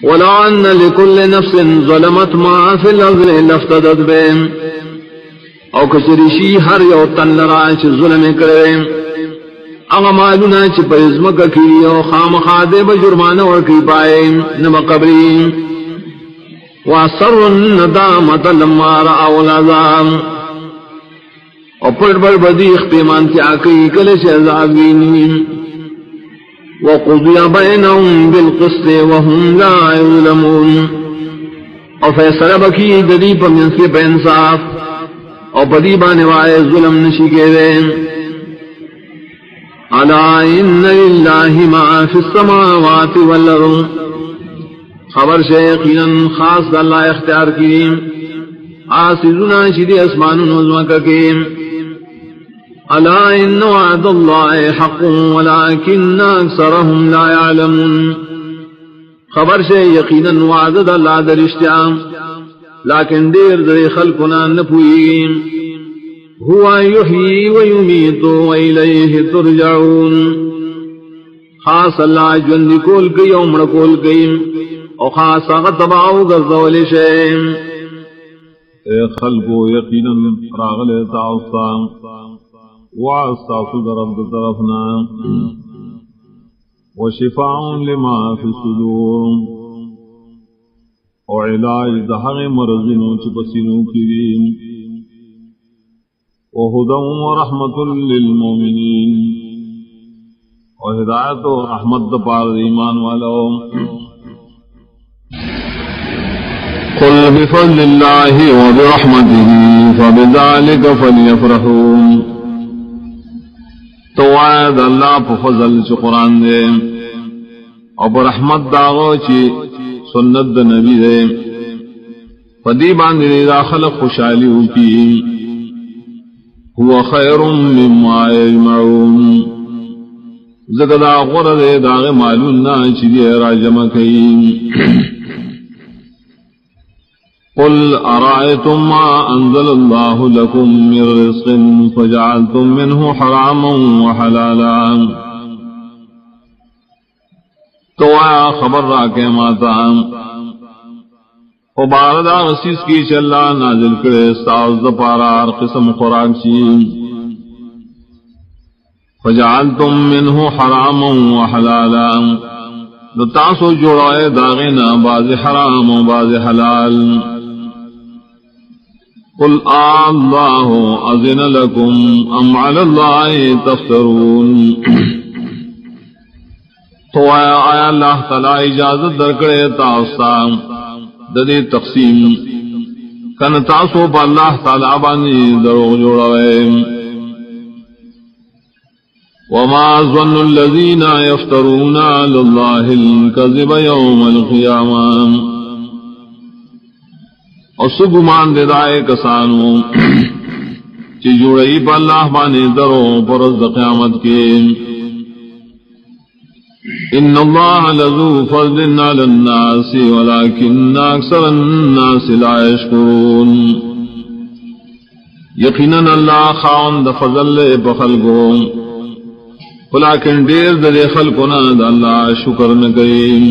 ولو ان لكل نفس ظلمت ما في الارض لافتدت به، او کچریشی ہر یو تن لرا چ ظلم کرے اغا مالونا چ پزمک کی او خامخا دے بجرمانہ ورکی پائے نم قبری واسر الندامت لما رأوا العذاب، او پر بر بدی اختیمان کی آکی کلش عذابین وقضی بینہم بالقسط وهم لا یظلمون، او فیصلہ بکی ددی پر منصف انصاف او بدی بانے وائے ظلم نشی کے دے. الا ان للہ ما فی السماوات والارض، خبر سے یقینا خاص اللہ اختیار کی آسیزنا شدی اسمان نظمک کی. الا ان وعد اللہ حق ولكن اکثرهم لا يعلمون، خبر سے یقینا وعد اللہ درشتہ لیکن دیر در خلقنا نپوئیم. ہوا یحیی ویمیت وإلیہ ترجعون، خاص اللہ جوندی کول کئی عمر کول کئی او خاص غطبعو گردول شیم. اے خلقو یقینا راغل تعصا وعصاص درب طرفنا وشفاء لما فی الصدور، او علاج دہر مرضنو چپسنو کریم، وہدى ورحمت للمومنین، او ہدایت و رحمت پار ایمان والو. قل بفضل اللہ وبرحمته فبذلك فلیفرحوا، تو آید اللہ پا فضل چی قرآن دے او برحمت داغو چی سنت دا نبی دے فدی باندے دا خلق خوشحالی ہوکی. هو خیر مما یجمعون، زگدا غرد داغ معلوم نا چی دی راجمع کئی. قل ارائیتم ما انزل اللہ لکم من رزق فجعلتم منہ حراما وحلالا، تو آیا خبر راکے ماتا و باردہ رسیس کی چلا نازل کرے ساز دپارار قسم خوراک چی. فجعلتم منہ حراما وحلالا، تاسو جوڑائے داغینا باز حرام و باز حلال. قل اللہ اذن لکم ام علی اللہ تفترون، تو آیا اللہ تعالی اجازت درکڑے تاستا ددی تقسیم کن تاسو پا اللہ تعالی بانی دروغ جوڑوے. وما ظن الذین یفترون علی اللہ الکذب یوم القیامہ، اور سگمان دے دائے کسانو چی جوڑئی پا اللہ بانے درو پر از قیامت کے. ان اللہ لذو فضل علی الناس ولكن اکثر الناس لا یشکرون، یقیناً اللہ خاوند فضل لے پا خلقو ولیکن دیر دے خلقنا دا اللہ شکر نکریم.